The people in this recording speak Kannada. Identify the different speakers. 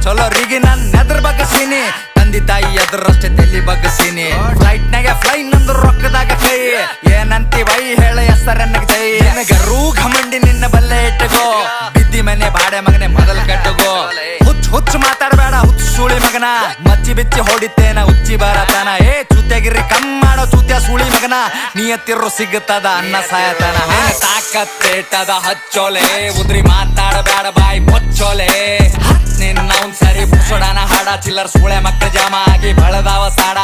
Speaker 1: ಚಲೋರಿಗೆ ನನ್ ಎದ್ರ ಬಗ್ಗಸೀನಿ ತಂದಿ ತಾಯಿ ಎದ್ರಷ್ಟೇ ತಲಿ ಬಗ್ಗಸೀನಿ ಫ್ಲೈಟ್ ನಾಗ ಫ್ಲೈ ನಂದು ರೊಕ್ಕದಾಗ ಕೈ ಏನಂತಿ ವೈ ಹೇಳ ಹೆಸರನ್ನಗ ಜೈ ಗರೂ ಘಮಂಡಿ ನಿನ್ನ ಬಲ್ಲೆ ಇಟ್ಟಗೋ ಬಿದ್ದಿ ಮನೆ ಬಾಡೆ ಮಗನೆ ಮೊದಲ್ ಕಟ್ಟಗೋ ಹುಚ್ಚು ಮಾತಾಡಬೇಡ ಹುಚ್ಚು ಸುಳಿ ಮಗನ ಮಚ್ಚಿ ಬಿಚ್ಚಿ ಹೊಡಿತೇನ ಉಚ್ಚಿ ಬರತಾನ ಚೂತ್ಯಾಗಿರಿ ಕಮ್ ಮಾಡೋ ಚೂತ್ಯ ಸುಳಿ ಮಗನ ನೀಯತ್ತಿರೋ ಸಿಗುತ್ತದ ಅನ್ನ ಸಾಯತನ ತಾಕತ್ತೇಟದ ಹಚ್ಚೋಲೆ ಉದ್ರಿ ಮಾತಾಡಬೇಡ ಬಾಯಿ ಮುಚ್ಚೋಲೆ ನಿನ್ನ ಸರಿ ಬುಸೋಡನ ಹಾಡ ಚಿಲ್ಲರ್ ಸುಳೆ ಮಕ್ಕಳ ಜಾಮ ಆಗಿ ಬಳದಾವ ಸಾಡ